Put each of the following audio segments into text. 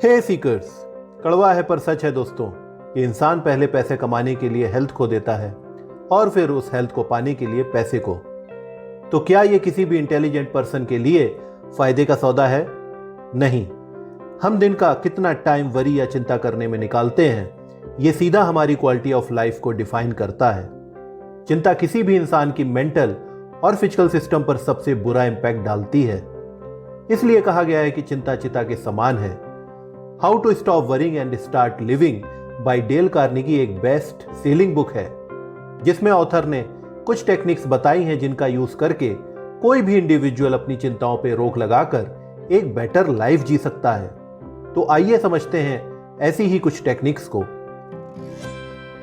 हे seekers, कड़वा है पर सच है दोस्तों कि इंसान पहले पैसे कमाने के लिए हेल्थ खो देता है और फिर उस हेल्थ को पाने के लिए पैसे को। तो क्या ये किसी भी इंटेलिजेंट पर्सन के लिए फायदे का सौदा है? नहीं। हम दिन का कितना टाइम वरी या चिंता करने में निकालते हैं, ये सीधा हमारी क्वालिटी ऑफ लाइफ को डिफाइन करता है। चिंता किसी भी इंसान की मेंटल और फिजिकल सिस्टम पर सबसे बुरा इंपैक्ट डालती है। इसलिए कहा गया है कि चिंता चिता के समान है। How to stop worrying and start living by Dale Carnegie एक बेस्ट सेलिंग बुक है, जिसमें ऑथर ने कुछ टेक्निक्स बताई हैं जिनका यूज करके कोई भी इंडिविजुअल अपनी चिंताओं पर रोक लगाकर एक बेटर लाइफ जी सकता है। तो आइए समझते हैं ऐसी ही कुछ टेक्निक्स को।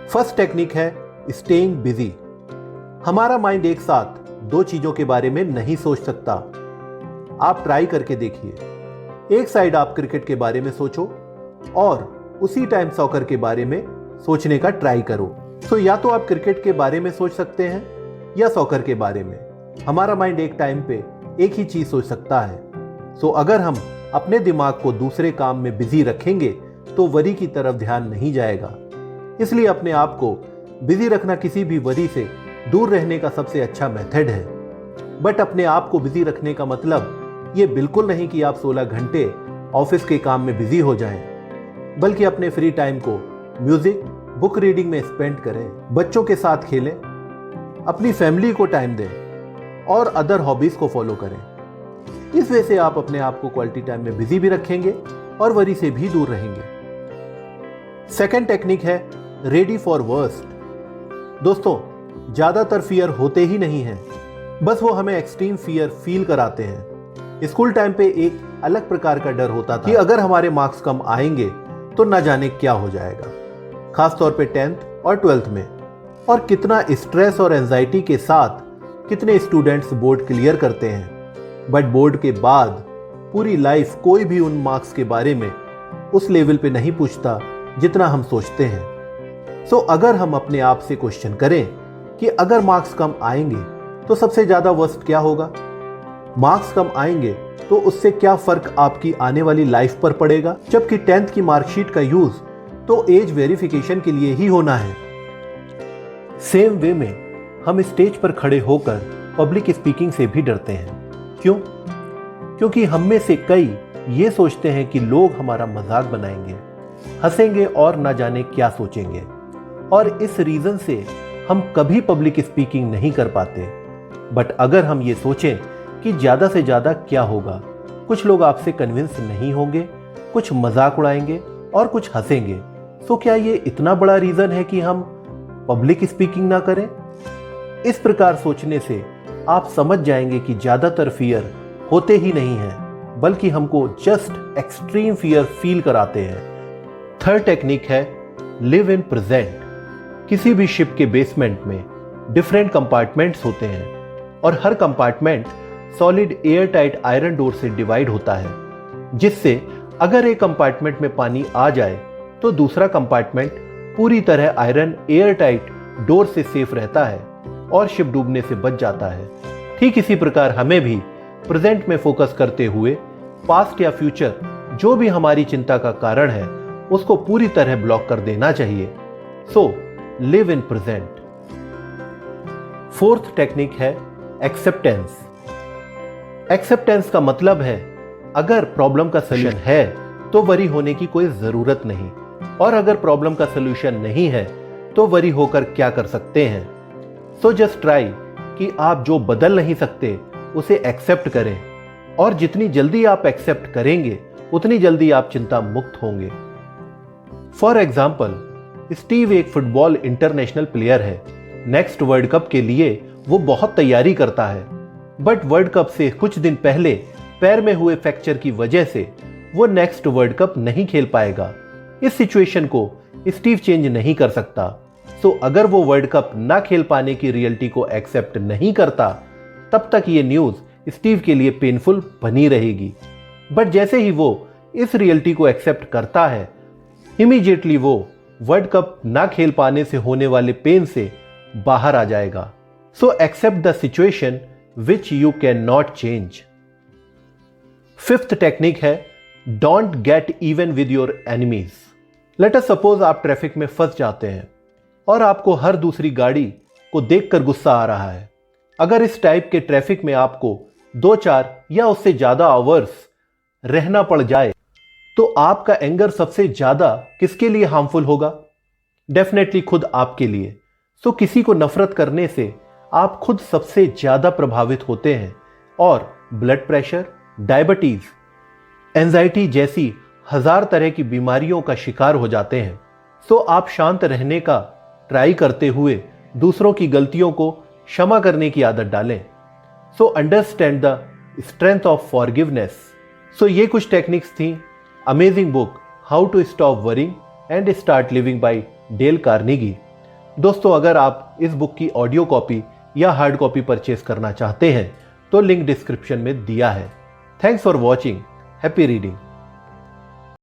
फर्स्ट टेक्निक है स्टेइंग बिजी। हमारा माइंड एक साथ दो चीजों के बारे में नहीं सोच सकता। आप ट्राई करके देखिए। एक साइड आप क्रिकेट के बारे में सोचो और उसी टाइम सॉकर के बारे में सोचने का ट्राई करो। तो या तो आप क्रिकेट के बारे में सोच सकते हैं या सॉकर के बारे में। हमारा माइंड एक टाइम पे एक ही चीज सोच सकता है। सो अगर हम अपने दिमाग को दूसरे काम में बिजी रखेंगे तो वरी की तरफ ध्यान नहीं जाएगा। इसलिए अपने आप को बिजी रखना किसी भी वरी से दूर रहने का सबसे अच्छा मेथड है। बट अपने आप को बिजी रखने का मतलब ये बिल्कुल नहीं कि आप 16 घंटे ऑफिस के काम में बिजी हो जाएं, बल्कि अपने फ्री टाइम को म्यूजिक, बुक रीडिंग में स्पेंड करें, बच्चों के साथ खेलें, अपनी फैमिली को टाइम दें और अदर हॉबीज को फॉलो करें। इस वजह से आप अपने आप को क्वालिटी टाइम में बिजी भी रखेंगे और वरी से भी दूर रहेंगे। सेकेंड टेक्निक है रेडी फॉर वर्स्ट। दोस्तों, ज्यादातर फियर होते ही नहीं हैं, बस वो हमें एक्सट्रीम फियर फील कराते हैं। स्कूल टाइम पे एक अलग प्रकार का डर होता था कि अगर हमारे मार्क्स कम आएंगे तो न जाने क्या हो जाएगा, खासतौर पे 10th और 12th में। और कितना स्ट्रेस और एंजाइटी के साथ कितने स्टूडेंट्स बोर्ड क्लियर करते हैं, बट बोर्ड के बाद पूरी लाइफ कोई भी उन मार्क्स के बारे में उस लेवल पे नहीं पूछता जितना हम सोचते हैं। सो अगर हम अपने आप से क्वेश्चन करें कि अगर मार्क्स कम आएंगे तो सबसे ज्यादा वर्स्ट क्या होगा, मार्क्स कम आएंगे तो उससे क्या फर्क आपकी आने वाली लाइफ पर पड़ेगा, जबकि 10th की मार्कशीट का यूज तो एज वेरिफिकेशन के लिए ही होना है। सेम वे में हम स्टेज पर खड़े होकर पब्लिक स्पीकिंग से भी डरते हैं। क्यों? क्योंकि हम में से कई ये सोचते हैं कि लोग हमारा मजाक बनाएंगे, हंसेंगे और ना जाने क्या सोचेंगे, और इस रीजन से हम कभी पब्लिक स्पीकिंग नहीं कर पाते। बट अगर हम ये सोचें कि ज्यादा से ज्यादा क्या होगा, कुछ लोग आपसे कन्विंस नहीं होंगे, कुछ मजाक उड़ाएंगे और कुछ हंसेंगे, तो क्या ये इतना बड़ा रीजन है कि हम पब्लिक स्पीकिंग ना करें? इस प्रकार सोचने से आप समझ जाएंगे कि ज्यादातर फियर होते ही नहीं हैं, बल्कि हमको जस्ट एक्सट्रीम फियर फील कराते हैं। थर्ड टेक्निक है लिव इन प्रेजेंट। किसी भी शिप के बेसमेंट में डिफरेंट कंपार्टमेंट्स होते हैं और हर compartment solid airtight iron door से डिवाइड होता है, जिससे अगर एक कंपार्टमेंट में पानी आ जाए तो दूसरा कंपार्टमेंट पूरी तरह आयरन एयर टाइट डोर से सेफ रहता है और शिप डूबने से बच जाता है। ठीक इसी प्रकार हमें भी प्रेजेंट में फोकस करते हुए पास्ट या फ्यूचर जो भी हमारी चिंता का कारण है उसको पूरी तरह ब्लॉक कर देना चाहिए। So live in present. Fourth technique है एक्सेप्टेंस। एक्सेप्टेंस का मतलब है अगर प्रॉब्लम का सलूशन है तो वरी होने की कोई जरूरत नहीं, और अगर प्रॉब्लम का सलूशन नहीं है तो वरी होकर क्या कर सकते हैं। सो जस्ट ट्राई कि आप जो बदल नहीं सकते उसे एक्सेप्ट करें, और जितनी जल्दी आप एक्सेप्ट करेंगे उतनी जल्दी आप चिंता मुक्त होंगे। फॉर एग्जाम्पल, स्टीव एक फुटबॉल इंटरनेशनल प्लेयर है। नेक्स्ट वर्ल्ड कप के लिए वो बहुत तैयारी करता है, बट वर्ल्ड कप से कुछ दिन पहले पैर में हुए फ्रैक्चर की वजह से वो नेक्स्ट वर्ल्ड कप नहीं खेल पाएगा। इस सिचुएशन को स्टीव चेंज नहीं कर सकता। सो अगर वो वर्ल्ड कप ना खेल पाने की रियलिटी को एक्सेप्ट नहीं करता, तब तक ये न्यूज स्टीव के लिए पेनफुल बनी रहेगी। बट जैसे ही वो इस रियलिटी को एक्सेप्ट करता है, इमीडिएटली वो वर्ल्ड कप ना खेल पाने से होने वाले पेन से बाहर आ जाएगा। So accept the situation which you can not change. Fifth technique है don't get even with your enemies. Let us suppose आप ट्रैफिक में फंस जाते हैं और आपको हर दूसरी गाड़ी को देखकर गुस्सा आ रहा है। अगर इस टाइप के ट्रैफिक में आपको 2-4 या उससे ज्यादा आवर्स रहना पड़ जाए तो आपका एंगर सबसे ज्यादा किसके लिए हार्मफुल होगा? डेफिनेटली खुद आपके लिए। सो किसी को नफरत करने से आप खुद सबसे ज्यादा प्रभावित होते हैं और ब्लड प्रेशर, डायबिटीज, एंजाइटी जैसी 1000 तरह की बीमारियों का शिकार हो जाते हैं। सो आप शांत रहने का ट्राई करते हुए दूसरों की गलतियों को क्षमा करने की आदत डालें। So understand the strength of forgiveness. So ये कुछ टेक्निक्स थी amazing book how to stop worrying and start living by Dale Carnegie. दोस्तों, अगर आप इस बुक की ऑडियो कॉपी या हार्ड कॉपी परचेस करना चाहते हैं तो लिंक डिस्क्रिप्शन में दिया है। Thanks for watching. Happy reading.